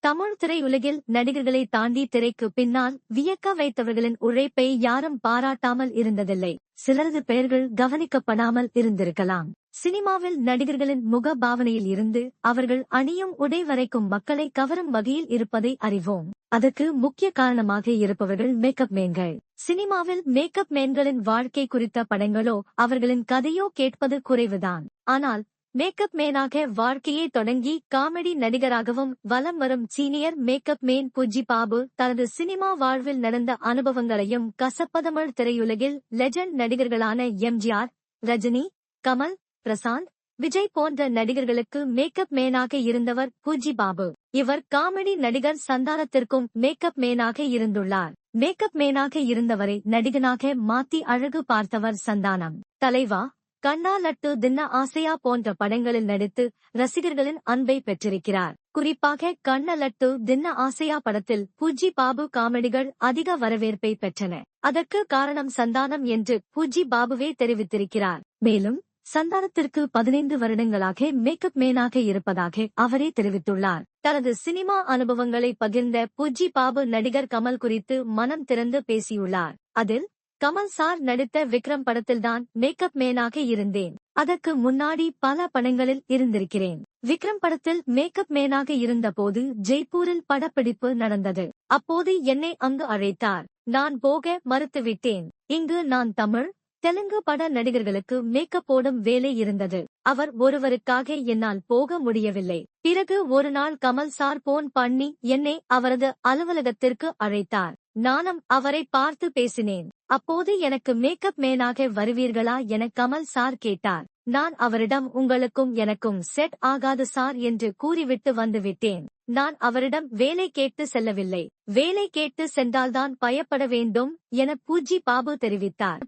தமிழ் திரையுலகில் நடிகர்களை தாண்டி திரைக்கு பின்னால் வியக்க வைத்தவர்களின் உழைப்பை யாரும் பாராட்டாமல் இருந்ததில்லை. சிலரது பெயர்கள் கவனிக்கப்படாமல் இருந்திருக்கலாம். சினிமாவில் நடிகர்களின் முக பாவனையில் இருந்து அவர்கள் அணியும் உடை வரைக்கும் மக்களை கவரும் வகையில் இருப்பதை அறிவோம். அதற்கு முக்கிய காரணமாக இருப்பவர்கள் மேக்கப் மேன்கள். சினிமாவில் மேக்கப் மேன்களின் வாழ்க்கை குறித்த படங்களோ அவர்களின் கதையோ கேட்பது குறைவுதான். ஆனால் மேக்கப் மேனாக வாழ்க்கையை தொடங்கி காமெடி நடிகராகவும் வலம் வரும் senior makeup man Bujji Babu தனது சினிமா வாழ்வில் நடந்த அனுபவங்களையும் கசப்பதமிழ் திரையுலகில் லெஜண்ட் நடிகர்களான எம்ஜிஆர், ரஜினி, கமல், பிரசாந்த், விஜய் போன்ற நடிகர்களுக்கு மேக்கப் மேனாக இருந்தவர் புஜ்ஜி பாபு. இவர் காமெடி நடிகர் சந்தானத்திற்கும் மேக்கப் மேனாக இருந்துள்ளார். மேக்கப் மேனாக இருந்தவரை நடிகனாக மாத்தி அழகு பார்த்தவர் சந்தானம். தலைவா, கண்ணா லட்டு தின்ன ஆசையா போன்ற படங்களில் நடித்து ரசிகர்களின் அன்பை பெற்றிருக்கிறார். குறிப்பாக கண்ண லட்டு தின்ன ஆசையா படத்தில் புஜ்ஜி பாபு காமெடிகள் அதிக வரவேற்பை பெற்றன. அதற்கு காரணம் சந்தானம் என்று புஜ்ஜி பாபுவே தெரிவித்திருக்கிறார். மேலும் சந்தானத்திற்கு 15 வருடங்களாக மேக்கப் மேனாக இருப்பதாக அவரே தெரிவித்துள்ளார். தனது சினிமா அனுபவங்களை பகிர்ந்த புஜ்ஜி பாபு நடிகர் கமல் குறித்து மனம் திறந்து பேசியுள்ளார். அதில், கமல் சார் நடித்த விக்ரம் படத்தில்தான் மேக்கப் மேனாக இருந்தேன். அதற்கு முன்னாடி பல படங்களில் இருந்திருக்கிறேன். விக்ரம் படத்தில் மேக்கப் மேனாக இருந்தபோது ஜெய்ப்பூரில் படப்பிடிப்பு நடந்தது. அப்போது என்னை அங்கு அழைத்தார். நான் போக மறுத்துவிட்டேன். இங்கு நான் தமிழ், தெலுங்கு பட நடிகர்களுக்கு மேக்கப் போடும் வேலை இருந்தது. அவர் ஒருவருக்காக என்னால் போக முடியவில்லை. பிறகு ஒரு நாள் கமல் சார் போன் பண்ணி என்னை அவரது அலுவலகத்திற்கு அழைத்தார். நானும் அவரை பார்த்து பேசினேன். அப்போது எனக்கு மேக்கப் மேனாக வருவீர்களா என கமல் சார் கேட்டார். நான் அவரிடம் உங்களுக்கும் எனக்கும் செட் ஆகாது சார் என்று கூறிவிட்டு வந்துவிட்டேன். நான் அவரிடம் வேலை கேட்டு செல்லவில்லை. வேலை கேட்டு சென்றால்தான் பயப்பட வேண்டும் என புஜ்ஜி பாபு தெரிவித்தார்.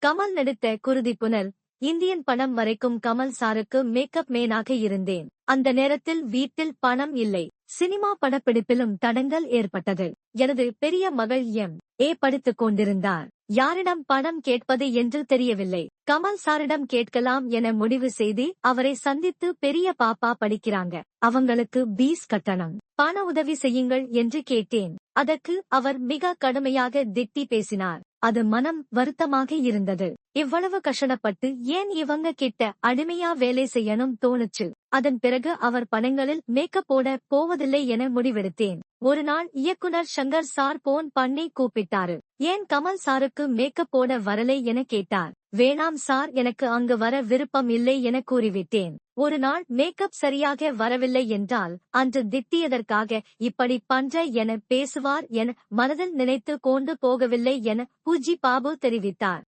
கமல் நடித்த குருதி புனல், இந்தியன் படம் வரைக்கும் கமல் சாருக்கு மேக்கப் மேனாக இருந்தேன். அந்த நேரத்தில் வீட்டில் பணம் இல்லை. சினிமா படப்பிடிப்பிலும் தடங்கல் ஏற்பட்டது. எனது பெரிய மகள் எம்.ஏ படித்துக் கொண்டிருந்தார். யாரிடம் பணம் கேட்பது என்று தெரியவில்லை. கமல் சாரிடம் கேட்கலாம் என முடிவு செய்து அவரை சந்தித்து பெரிய பாப்பா படிக்கிறாங்க, அவங்களுக்கு பீஸ் கட்டணம், பண உதவி செய்யுங்கள் என்று கேட்டேன். அதற்கு அவர் மிக கடுமையாக திட்டி பேசினார். அது மனம் வருத்தமாக இருந்தது. இவ்வளவு கஷ்டப்பட்டு ஏன் இவங்க கிட்ட அடிமையா வேலை செய்யணும் தோணுச்சு. அதன் பிறகு அவர் படங்களில் மேக்கப் போட போவதில்லை என முடிவெடுத்தேன். ஒரு நாள் இயக்குனர் சங்கர் சார் போன் பண்ணி கூப்பிட்டாரு. ஏன் கமல் சாருக்கு மேக்கப் போட வரலை என கேட்டார். வேணாம் சார், எனக்கு அங்கு வர விருப்பம் இல்லை என கூறிவிட்டேன். ஒரு நாள் மேக்கப் சரியாக வரவில்லை என்றால் அன்று திட்டியதற்காக இப்படி பண்ற என பேசுவார் என மனதில் நினைத்து கொண்டு போகவில்லை என புஜ்ஜி பாபு தெரிவித்தார்.